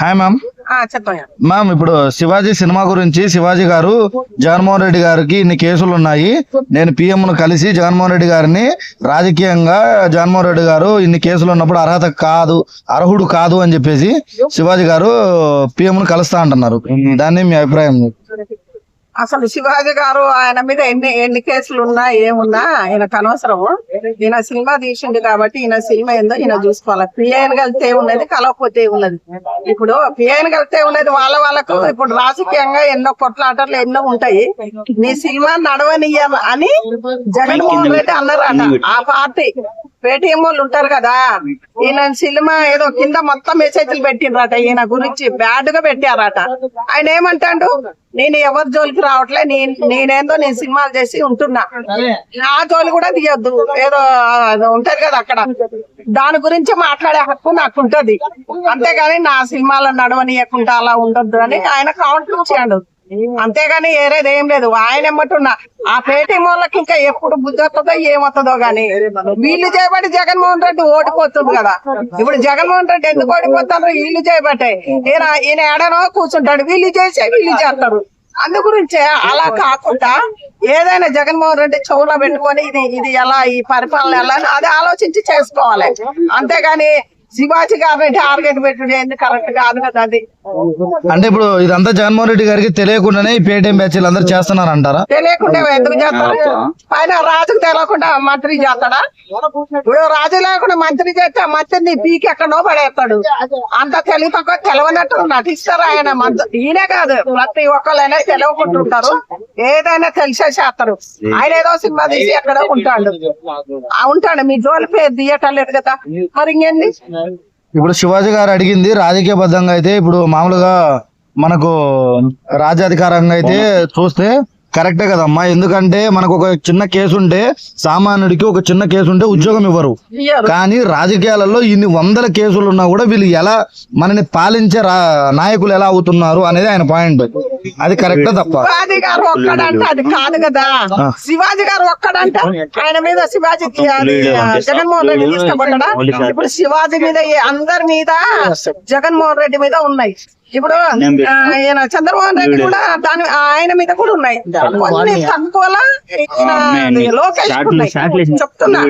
Hi ma'am. చెప్పండి ma'am, ఇప్పుడు Shivaji cinema గురించి శివాజీ గారు జగన్మోహన్ రెడ్డి గారికి ఇన్ని కేసులు ఉన్నాయి, నేను పిఎంను కలిసి జగన్మోహన్ రెడ్డి గారిని రాజకీయంగా జగన్మోహన్ రెడ్డి గారు ఇన్ని కేసులు ఉన్నప్పుడు అర్హుడు కాదు అని చెప్పేసి శివాజీ గారు పిఎంను కలుస్తా అంటున్నారు. దాన్ని మీ అభిప్రాయం? అసలు శివాజీ గారు ఆయన మీద ఎన్ని కేసులు ఉన్నా ఏమున్నా ఆయనకు అనవసరం. ఈయన సినిమా తీసిండు కాబట్టి ఈయన సినిమా ఏందో ఈయన చూసుకోవాలి. పిఐని కలిస్తే ఉన్నది, కలవకపోతే ఉన్నది. ఇప్పుడు పిఐని కలిస్తే ఉన్నది వాళ్ళకు. ఇప్పుడు రాజకీయంగా ఎన్నో కొట్లాటలు ఎన్నో ఉంటాయి. నీ సినిమా నడవనియ్య అని జగన్మోహన్ రెడ్డి అన్నారట. ఆ పార్టీ పేటీఎం వాళ్ళు ఉంటారు కదా, ఈయన సినిమా ఏదో కింద మొత్తం మెసేజ్లు పెట్టినరట, ఈయన గురించి బ్యాడ్ గా పెట్టారట. ఆయన ఏమంటాడు, నేను ఎవరి జోలికి రావట్లే, నేనేందో నేను సినిమాలు చేసి ఉంటున్నా, నా జోలి కూడా తీయొద్దు, ఏదో ఉంటది కదా అక్కడ, దాని గురించి మాట్లాడే హక్కు నాకు ఉంటది, అంతేగాని నా సినిమాలను నడవనీయకుండా అలా ఉండొద్దు అని ఆయన కౌంటర్ ఇచ్చాడు. అంతేగాని ఏరేది ఏం లేదు. ఆయన ఎమ్మటున్నా ఆ పేటీ వాళ్ళకి ఇంకా ఎప్పుడు బుద్ధి వస్తుందో ఏమవుతుందో గానీ వీళ్ళు చేయబట్టి జగన్మోహన్ రెడ్డి ఓడిపోతుంది కదా. ఇప్పుడు జగన్మోహన్ రెడ్డి ఎందుకు ఓడిపోతారు? వీళ్ళు చేయబట్టే. ఈయన ఎడనో కూర్చుంటాడు, వీళ్ళు చేస్తారు. అందు గురించే అలా కాకుండా ఏదైనా జగన్మోహన్ రెడ్డి చెవులో పెట్టుకొని ఇది ఎలా, ఈ పరిపాలన ఎలా అది ఆలోచించి చేసుకోవాలి. అంతేగాని శివాజీ గారిని టార్గెట్ పెట్టుడు ఎందుకు కరెక్ట్ కాదు కదా. అది అంటే ఇప్పుడు ఇదంతా జగన్మోహన్ రెడ్డి గారికి తెలియకుండానే ఈ పేటీఎం బ్యాచ్లు అందరూ చేస్తున్నారు అంటారా? తెలియకుండా ఎందుకు చేస్తారు? ఆయన రాజుకు తెలియకుండా మంత్రి చేస్తాడా? ఇప్పుడు రాజు లేకుండా మంత్రి చేస్తే మంత్రిని పీకి ఎక్కడో పడేస్తాడు. అంత తెలివి తక్కువ తెలవనట్టు నటిస్తారు ఆయన. ఈయనే కాదు, ప్రతి ఒక్కళ్ళైనా తెలియకుంటుంటారు, ఏదైనా తెలిసే చేస్తారు. ఆయన ఏదో సినిమా తీసి ఎక్కడో ఉంటాడు, మీ జోలి పేరు తీయటలేదు కదా, మరి ఇంకేంది? ఇప్పుడు శివాజీ గారు అడిగింది రాజకీయ బద్దంగా అయితే, ఇప్పుడు మామూలుగా మనకు రాజ్యాధికారంగా అయితే చూస్తే కరెక్టే కదమ్మా. ఎందుకంటే మనకు ఒక చిన్న కేసు ఉంటే, సామాన్యుడికి ఒక చిన్న కేసు ఉంటే ఉద్యోగం ఇవ్వరు. కానీ రాజకీయాలలో ఇన్ని వందల కేసులు ఉన్నా కూడా వీళ్ళు ఎలా మనని పాలించే నాయకులు ఎలా అవుతున్నారు అనేది ఆయన పాయింట్. అది కరెక్టా తప్ప? శివాజీ గారు ఒక్కడంటే అది కాదు కదా. శివాజీ గారు ఒక్కడంటే ఆయన మీద శివాజీ జగన్మోహన్ రెడ్డి తీసుకుపడ్డా? ఇప్పుడు శివాజీ మీద అందరి మీద జగన్మోహన్ రెడ్డి మీద ఉన్నాయి. ఇప్పుడు ఆయన చంద్రబాబు రెడ్డి కూడా ఆయన మీద కూడా ఉన్నాయి. కొన్ని తక్కువలా లోకేష్ చెప్తున్నా.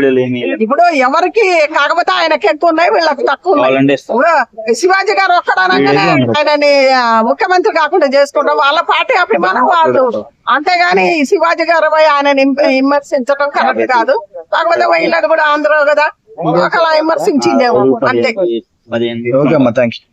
ఇప్పుడు ఎవరికి కాకపోతే ఆయనకి ఎక్కువ ఉన్నాయి, వీళ్ళకి తక్కువ ఉన్నాయి. ఇప్పుడు శివాజీ గారు ఒక్కడనగానే ఆయనని ముఖ్యమంత్రి కాకుండా చేసుకుంటాం, వాళ్ళ పార్టీ అభిమానం వాళ్ళు. అంతేగాని శివాజీ గారు ఆయనని విమర్శించడం కరెక్ట్ కాదు. కాకపోతే వీళ్ళది కూడా ఆంధ్ర కదా, ఒకలా విమర్శించిందేమో అంతే. ఓకే అమ్మా, థ్యాంక్ యూ.